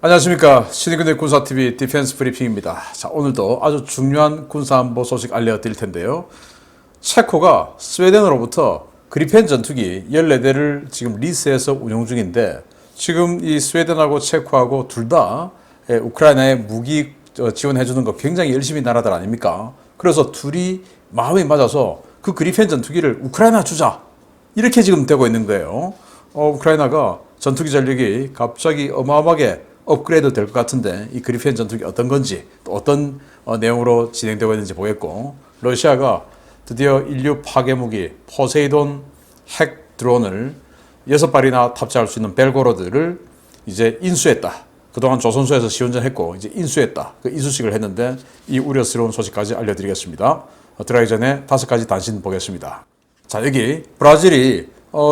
안녕하십니까. 신의근의 군사TV 디펜스 브리핑입니다. 자, 오늘도 아주 중요한 군사안보 소식 알려드릴 텐데요. 체코가 스웨덴으로부터 그리펜 전투기 14대를 지금 리스해서 운용 중인데, 지금 이 스웨덴하고 체코하고 둘 다 우크라이나에 무기 지원해주는 거 굉장히 열심히 나라들 아닙니까? 그래서 둘이 마음이 맞아서 그 그리펜 전투기를 우크라이나 주자, 이렇게 지금 되고 있는 거예요. 우크라이나가 전투기 전력이 갑자기 어마어마하게 업그레이드 될 것 같은데, 이 그리펜 전투기 어떤 건지, 또 어떤 내용으로 진행되고 있는지 보겠고, 러시아가 드디어 인류 파괴 무기 포세이돈 핵 드론을 6발이나 탑재할 수 있는 벨고로드를 이제 인수했다. 그동안 조선소에서 시운전했고 이제 인수했다. 그 인수식을 했는데, 이 우려스러운 소식까지 알려드리겠습니다. 들어가기 전에 5가지 단신 보겠습니다. 자, 여기 브라질이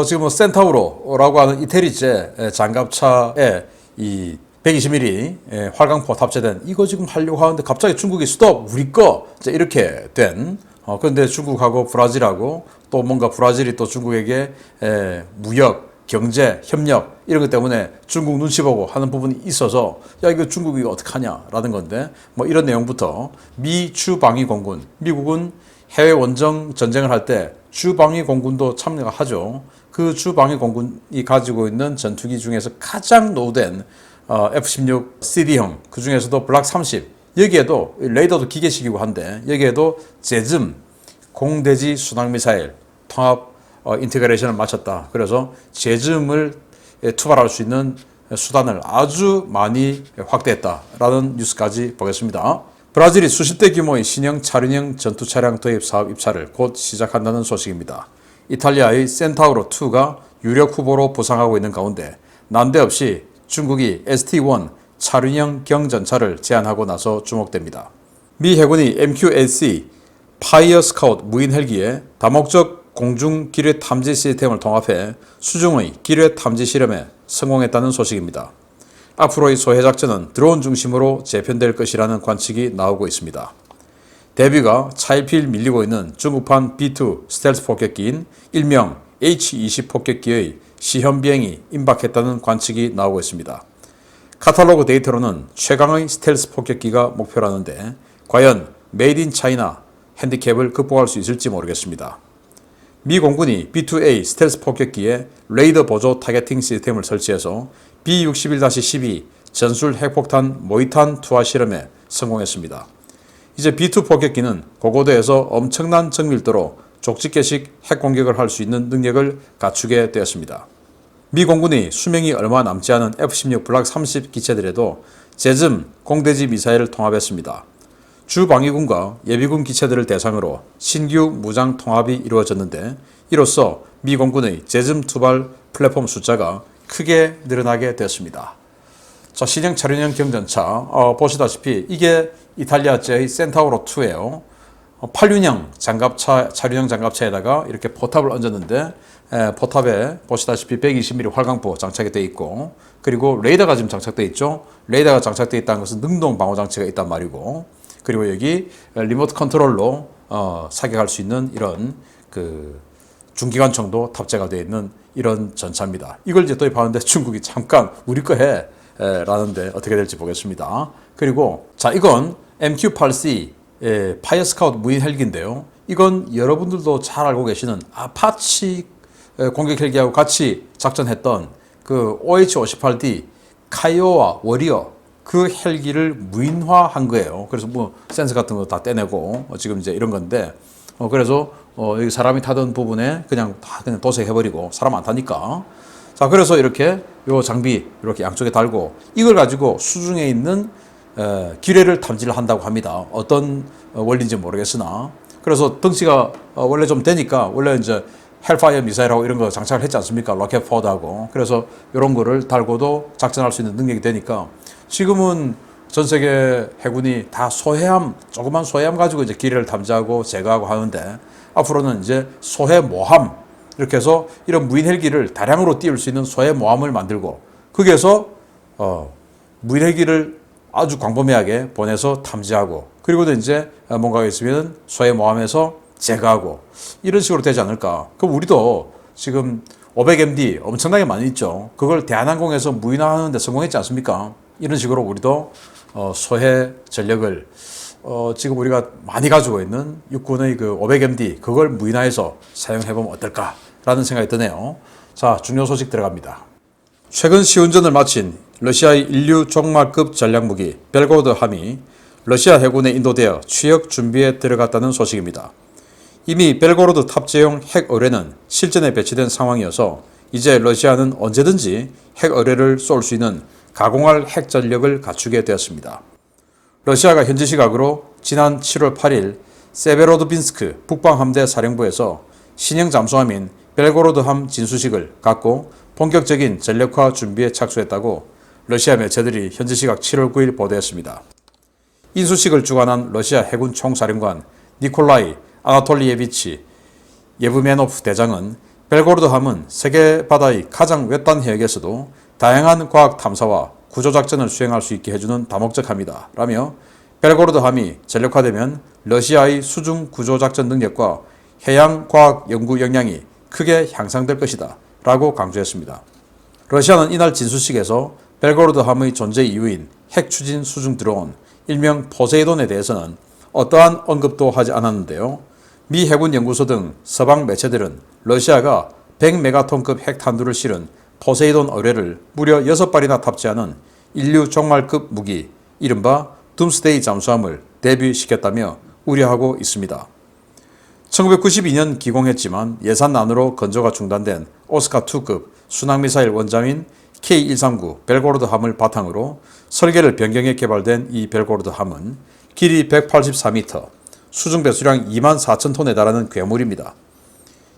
지금 센타우로라고 하는 이태리제 장갑차에 이 120mm 활강포 탑재된 이거 지금 하려고 하는데, 갑자기 중국이 스톱, 우리 거, 이렇게 된. 그런데 중국하고 브라질하고 또 뭔가 브라질이 또 중국에게 무역, 경제, 협력 이런 것 때문에 중국 눈치 보고 하는 부분이 있어서, 야, 이거 중국이 어떡하냐라는 건데, 뭐 이런 내용부터 미 주방위공군, 미국은 해외 원정 전쟁을 할 때 주방위공군도 참여가 하죠. 그 주방위공군이 가지고 있는 전투기 중에서 가장 노후된 F-16 CD형, 그 중에서도 블락 30, 여기에도 레이더도 기계식이고 한데, 여기에도 제즘 공대지 순항미사일 통합 인테그레이션을 마쳤다. 그래서 제즘을 투발할 수 있는 수단을 아주 많이 확대했다라는 뉴스까지 보겠습니다. 브라질이 수십 대 규모의 신형 차륜형 전투 차량 도입 사업 입찰을 곧 시작한다는 소식입니다. 이탈리아의 센타우로2가 유력 후보로 부상하고 있는 가운데, 난데없이 중국이 ST-1 차륜형 경전차를 제안하고 나서 주목됩니다. 미 해군이 MQ-8C 파이어 스카우트 무인 헬기에 다목적 공중 기뢰 탐지 시스템을 통합해 수중의 기뢰 탐지 실험에 성공했다는 소식입니다. 앞으로의 소해 작전은 드론 중심으로 재편될 것이라는 관측이 나오고 있습니다. 대비가 차일피일 밀리고 있는 중국판 B2 스텔스 폭격기인 일명 H-20 폭격기의 시험 비행이 임박했다는 관측이 나오고 있습니다. 카탈로그 데이터로는 최강의 스텔스 폭격기가 목표라는데, 과연 메이드 인 차이나 핸디캡을 극복할 수 있을지 모르겠습니다. 미 공군이 B2A 스텔스 폭격기에 레이더 보조 타겟팅 시스템을 설치해서 B-61-12 전술 핵폭탄 모의탄 투하 실험에 성공했습니다. 이제 B2 폭격기는 고고도에서 엄청난 정밀도로 족집게식 핵 공격을 할 수 있는 능력을 갖추게 되었습니다. 미 공군이 수명이 얼마 남지 않은 F-16 블락 30 기체들에도 제즘 공대지 미사일을 통합했습니다. 주방위군과 예비군 기체들을 대상으로 신규 무장 통합이 이루어졌는데, 이로써 미 공군의 제즘 투발 플랫폼 숫자가 크게 늘어나게 되었습니다. 자, 신형 차륜형 경전차 보시다시피 이게 이탈리아제의 센타우로2예요. 8륜형 장갑차, 차륜형 장갑차에다가 이렇게 포탑을 얹었는데, 포탑에 보시다시피 120mm 활강포 장착이 되어 있고, 그리고 레이더가 지금 장착되어 있죠. 레이더가 장착되어 있다는 것은 능동 방어 장치가 있단 말이고, 그리고 여기 리모트 컨트롤로 사격할 수 있는 이런 그 중기관총도 탑재가 되어 있는 이런 전차입니다. 이걸 이제 도입하는데 중국이 잠깐 우리 거 해 라는데 어떻게 될지 보겠습니다. 그리고 자, 이건 MQ-8C 파이어 스카우트 무인 헬기인데요. 이건 여러분들도 잘 알고 계시는 아파치 공격 헬기하고 같이 작전했던 그 OH-58D 카이오와 워리어, 그 헬기를 무인화한 거예요. 그래서 뭐 센서 같은 거 다 떼내고 지금 이제 이런 건데, 그래서 여기 사람이 타던 부분에 그냥 다 그냥 도색해버리고, 사람 안 타니까. 자, 그래서 이렇게 요 장비 이렇게 양쪽에 달고, 이걸 가지고 수중에 있는 기뢰를 탐지를 한다고 합니다. 어떤 원리인지 모르겠으나. 그래서 덩치가 원래 좀 되니까, 원래 이제 헬파이어 미사일하고 이런 거 장착을 했지 않습니까? 로켓 포드하고. 그래서 이런 거를 달고도 작전할 수 있는 능력이 되니까, 지금은 전 세계 해군이 다 소해함, 조그만 소해함 가지고 이제 기뢰를 탐지하고 제거하고 하는데, 앞으로는 이제 소해모함, 이렇게 해서 이런 무인 헬기를 다량으로 띄울 수 있는 소해모함을 만들고, 거기에서 무인 헬기를 아주 광범위하게 보내서 탐지하고, 그리고 이제 뭔가가 있으면 소해모함에서 제거하고, 이런 식으로 되지 않을까. 그럼 우리도 지금 500MD 엄청나게 많이 있죠. 그걸 대한항공에서 무인화하는 데 성공했지 않습니까? 이런 식으로 우리도 소해 전력을 지금 우리가 많이 가지고 있는 육군의 그 500MD 그걸 무인화해서 사용해보면 어떨까라는 생각이 드네요. 자, 중요 소식 들어갑니다. 최근 시운전을 마친 러시아의 인류 종말급 전략무기 벨고로드함이 러시아 해군에 인도되어 취역 준비에 들어갔다는 소식입니다. 이미 벨고로드 탑재용 핵 어뢰는 실전에 배치된 상황이어서 이제 러시아는 언제든지 핵 어뢰를 쏠 수 있는 가공할 핵 전력을 갖추게 되었습니다. 러시아가 현지 시각으로 지난 7월 8일 세베로드빈스크 북방함대 사령부에서 신형 잠수함인 벨고로드함 진수식을 갖고 본격적인 전력화 준비에 착수했다고 러시아 매체들이 현지 시각 7월 9일 보도했습니다. 인수식을 주관한 러시아 해군 총사령관 니콜라이 아나톨리예비치 예브메노프 대장은 벨고로드함은 세계 바다의 가장 외딴 해역에서도 다양한 과학 탐사와 구조작전을 수행할 수 있게 해주는 다목적함이다 라며 벨고로드함이 전력화되면 러시아의 수중 구조작전 능력과 해양 과학 연구 역량이 크게 향상될 것이다 라고 강조했습니다. 러시아는 이날 진수식에서 벨고로드함의 존재 이유인 핵 추진 수중 드론 일명 포세이돈에 대해서는 어떠한 언급도 하지 않았는데요. 미 해군 연구소 등 서방 매체들은 러시아가 100메가톤급 핵탄두를 실은 포세이돈 어뢰를 무려 6발이나 탑재하는 인류 종말급 무기 이른바 둠스데이 잠수함을 데뷔시켰다며 우려하고 있습니다. 1992년 기공했지만 예산난으로 건조가 중단된 오스카2급 순항미사일 원잠인 K139 벨고로드함을 바탕으로 설계를 변경해 개발된 이 벨고로드함은 길이 184m, 수중 배수량 24,000톤에 달하는 괴물입니다.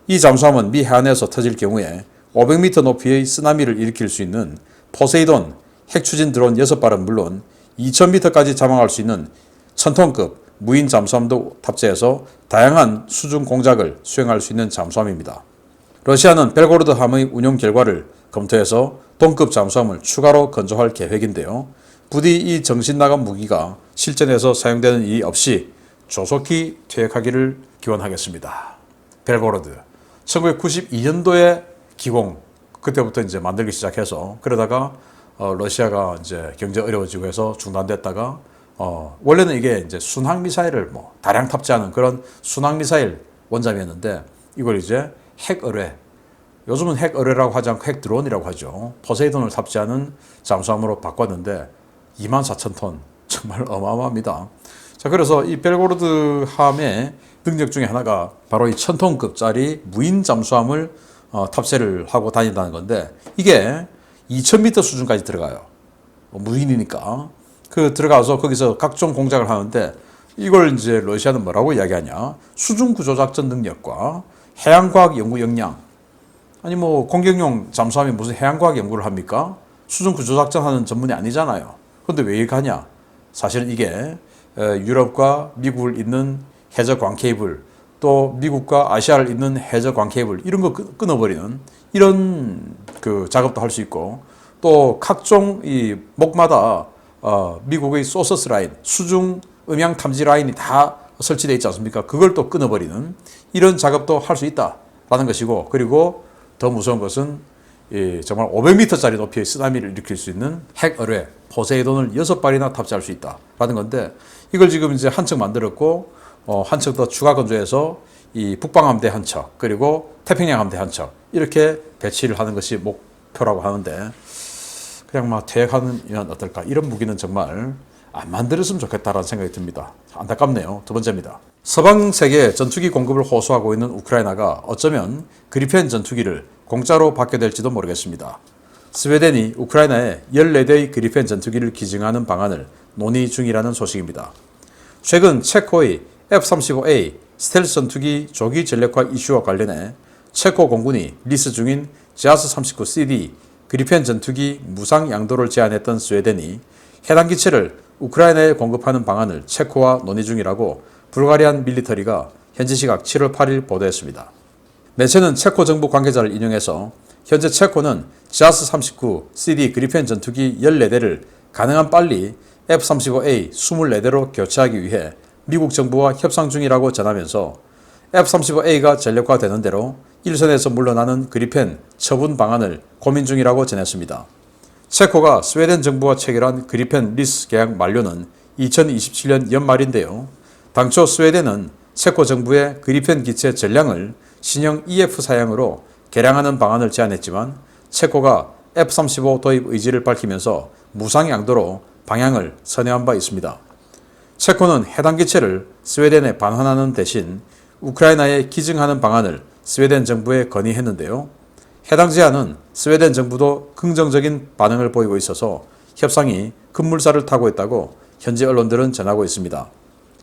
이 잠수함은 미 해안에서 터질 경우에 500m 높이의 쓰나미를 일으킬 수 있는 포세이돈 핵추진 드론 6발은 물론 2000m까지 자망할 수 있는 1000톤급 무인 잠수함도 탑재해서 다양한 수중 공작을 수행할 수 있는 잠수함입니다. 러시아는 벨고로드함의 운용 결과를 검토해서 동급 잠수함을 추가로 건조할 계획인데요. 부디 이 정신나간 무기가 실전에서 사용되는 일이 없이 조속히 퇴역하기를 기원하겠습니다. 벨고로드 1992년도에 기공 그때부터 이제 만들기 시작해서 그러다가 러시아가 이제 경제 어려워지고 해서 중단됐다가 원래는 이게 이제 순항 미사일을 다량 탑재하는 그런 순항 미사일 원잠이었는데 이걸 이제 핵 어뢰 요즘은 핵 어뢰라고 하지 않고 핵 드론이라고 하죠. 포세이돈을 탑재하는 잠수함으로 바꿨는데 24,000톤 정말 어마어마합니다. 자, 그래서 이 벨고로드함의 능력 중에 하나가 바로 이 1000톤급짜리 무인 잠수함을 탑재를 하고 다닌다는 건데 이게 2000m 수준까지 들어가요. 무인이니까. 그 들어가서 거기서 각종 공작을 하는데 이걸 이제 러시아는 뭐라고 이야기하냐. 수중 구조작전 능력과 해양과학 연구 역량. 아니 공격용 잠수함이 무슨 해양과학 연구를 합니까? 수중 구조작전 하는 전문이 아니잖아요. 그런데 왜 이렇게 하냐? 사실은 이게 유럽과 미국을 잇는 해저광 케이블 또 미국과 아시아를 잇는 해저광 케이블 이런 거 끊어버리는 이런 그 작업도 할 수 있고 또 각종 이 목마다 미국의 소서스 라인 수중 음향 탐지 라인이 다 설치되어 있지 않습니까? 그걸 또 끊어버리는 이런 작업도 할 수 있다라는 것이고 그리고 더 무서운 것은 정말 500m짜리 높이의 쓰나미를 일으킬 수 있는 핵 어뢰 포세이돈을 6발이나 탑재할 수 있다라는 건데 이걸 지금 이제 한 척 만들었고 한 척 더 추가 건조해서 이 북방함대 한 척 그리고 태평양 함대 한 척 이렇게 배치를 하는 것이 목표라고 하는데 그냥 막 퇴역하면 어떨까 이런 무기는 정말 안 만들었으면 좋겠다라는 생각이 듭니다. 안타깝네요. 두 번째입니다. 서방 세계 전투기 공급을 호소하고 있는 우크라이나가 어쩌면 그리펜 전투기를 공짜로 받게 될지도 모르겠습니다. 스웨덴이 우크라이나에 14대의 그리펜 전투기를 기증하는 방안을 논의 중이라는 소식입니다. 최근 체코의 F-35A 스텔스 전투기 조기 전력화 이슈와 관련해 체코 공군이 리스 중인 자스-39CD 그리펜 전투기 무상 양도를 제안했던 스웨덴이 해당 기체를 우크라이나에 공급하는 방안을 체코와 논의 중이라고 불가리안 밀리터리가 현지 시각 7월 8일 보도했습니다. 매체는 체코 정부 관계자를 인용해서 현재 체코는 자스-39CD 그리펜 전투기 14대를 가능한 빨리 F-35A 24대로 교체하기 위해 미국 정부와 협상 중이라고 전하면서 F-35A가 전력화되는 대로 일선에서 물러나는 그리펜 처분 방안을 고민 중이라고 전했습니다. 체코가 스웨덴 정부와 체결한 그리펜 리스 계약 만료는 2027년 연말인데요. 당초 스웨덴은 체코 정부의 그리펜 기체 전량을 신형 EF 사양으로 개량하는 방안을 제안했지만 체코가 F-35 도입 의지를 밝히면서 무상 양도로 방향을 선회한 바 있습니다. 체코는 해당 기체를 스웨덴에 반환하는 대신 우크라이나에 기증하는 방안을 스웨덴 정부에 건의했는데요. 해당 제안은 스웨덴 정부도 긍정적인 반응을 보이고 있어서 협상이 급물살을 타고 있다고 현지 언론들은 전하고 있습니다.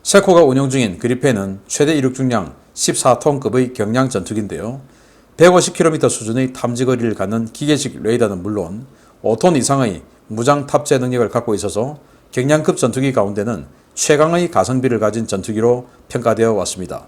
체코가 운영 중인 그리펜은 최대 이륙 중량 14톤급의 경량 전투기인데요. 150km 수준의 탐지 거리를 갖는 기계식 레이더는 물론 5톤 이상의 무장 탑재 능력을 갖고 있어서 경량급 전투기 가운데는 최강의 가성비를 가진 전투기로 평가되어 왔습니다.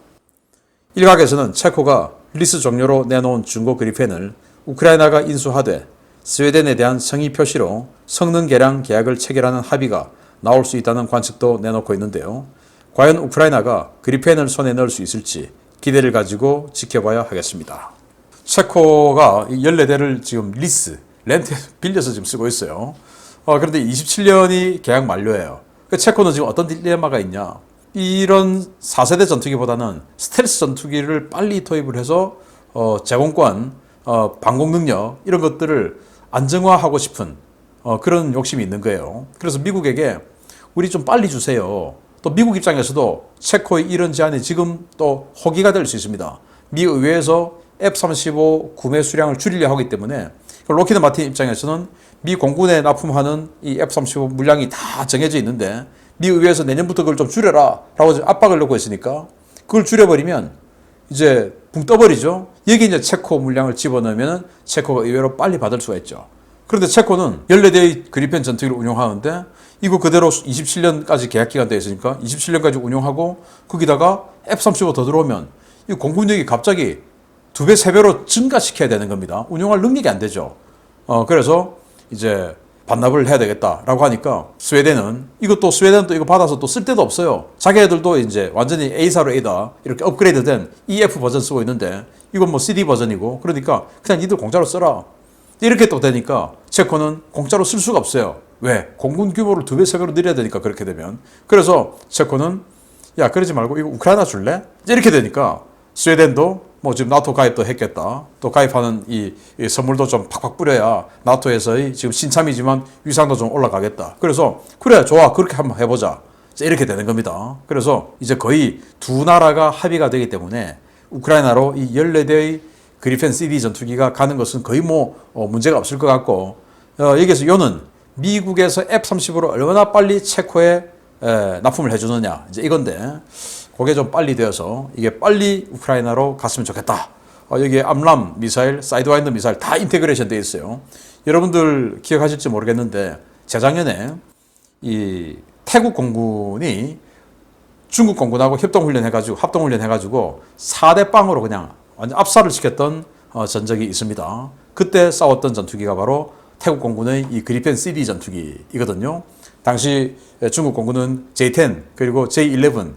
일각에서는 체코가 리스 종료로 내놓은 중고 그리펜을 우크라이나가 인수하되 스웨덴에 대한 성의 표시로 성능 개량 계약을 체결하는 합의가 나올 수 있다는 관측도 내놓고 있는데요. 과연 우크라이나가 그리펜을 손에 넣을 수 있을지 기대를 가지고 지켜봐야 하겠습니다. 체코가 14대를 지금 렌트 빌려서 지금 쓰고 있어요. 그런데 27년이 계약 만료예요. 체코는 지금 어떤 딜레마가 있냐. 이런 4세대 전투기보다는 스텔스 전투기를 빨리 도입을 해서 제공권, 방공 능력 이런 것들을 안정화하고 싶은 그런 욕심이 있는 거예요. 그래서 미국에게 우리 좀 빨리 주세요. 또 미국 입장에서도 체코의 이런 제안이 지금 또 호기가 될 수 있습니다. 미 의회에서 F-35 구매 수량을 줄이려 하기 때문에 로키드 마틴 입장에서는 미 공군에 납품하는 이 F-35 물량이 다 정해져 있는데 미 의회에서 내년부터 그걸 좀 줄여라 라고 압박을 넣고 있으니까 그걸 줄여버리면 이제 붕 떠버리죠. 여기 이제 체코 물량을 집어넣으면 체코가 의외로 빨리 받을 수가 있죠. 그런데 체코는 14대의 그리펜 전투기를 운용하는데 이거 그대로 27년까지 계약 기간 되어 있으니까 27년까지 운용하고 거기다가 F-35 더 들어오면 이 공군력이 갑자기 2배, 3배로 증가시켜야 되는 겁니다. 운용할 능력이 안 되죠. 그래서 이제 반납을 해야 되겠다라고 하니까 스웨덴은 스웨덴은 또 이거 받아서 또 쓸 데도 없어요. 자기네들도 이제 완전히 A사로 A다 이렇게 업그레이드된 EF 버전 쓰고 있는데 이건 뭐 CD 버전이고 그러니까 그냥 니들 공짜로 써라. 이렇게 또 되니까 체코는 공짜로 쓸 수가 없어요. 왜? 공군 규모를 2배, 3배로 늘려야 되니까 그렇게 되면. 그래서 체코는 야 그러지 말고 이거 우크라이나 줄래? 이렇게 되니까 스웨덴도 뭐 지금 나토 가입도 했겠다. 또 가입하는 이 선물도 좀 팍팍 뿌려야 나토에서의 지금 신참이지만 위상도 좀 올라가겠다. 그래서 그래 좋아 그렇게 한번 해보자. 이렇게 되는 겁니다. 그래서 이제 거의 두 나라가 합의가 되기 때문에 우크라이나로 이 14대의 그리펜 CD 전투기가 가는 것은 거의 문제가 없을 것 같고 여기에서 요는 미국에서 F-35로 얼마나 빨리 체코에 납품을 해주느냐 이제 이건데 그게 좀 빨리 되어서 이게 빨리 우크라이나로 갔으면 좋겠다. 여기에 암람 미사일, 사이드와인더 미사일 다 인테그레이션 되어 있어요. 여러분들 기억하실지 모르겠는데 재작년에 이 태국 공군이 중국 공군하고 합동훈련해가지고 4대 빵으로 그냥 완전 압살을 시켰던 전적이 있습니다. 그때 싸웠던 전투기가 바로 태국 공군의 이 그리펜 CD 전투기이거든요. 당시 중국 공군은 J-10 그리고 J-11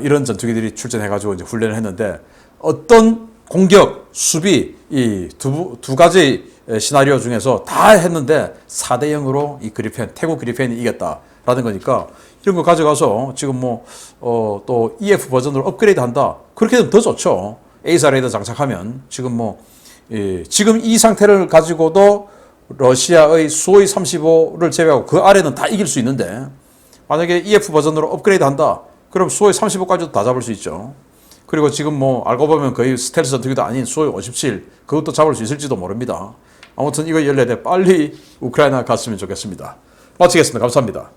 이런 전투기들이 출전해가지고 이제 훈련을 했는데 어떤 공격, 수비 이 두 가지 시나리오 중에서 다 했는데 4대 0으로 이 태국 그리펜이 이겼다라는 거니까 이런 거 가져가서 지금 또 EF 버전으로 업그레이드 한다. 그렇게 되면 더 좋죠. A사 레이더 장착하면 지금 이 상태를 가지고도 러시아의 수호이 35를 제외하고 그 아래는 다 이길 수 있는데 만약에 EF 버전으로 업그레이드 한다. 그럼 수호이 35까지도 다 잡을 수 있죠. 그리고 지금 알고 보면 거의 스텔스 전투기도 아닌 수호이 57 그것도 잡을 수 있을지도 모릅니다. 아무튼 이거 14대 빨리 우크라이나 갔으면 좋겠습니다. 마치겠습니다. 감사합니다.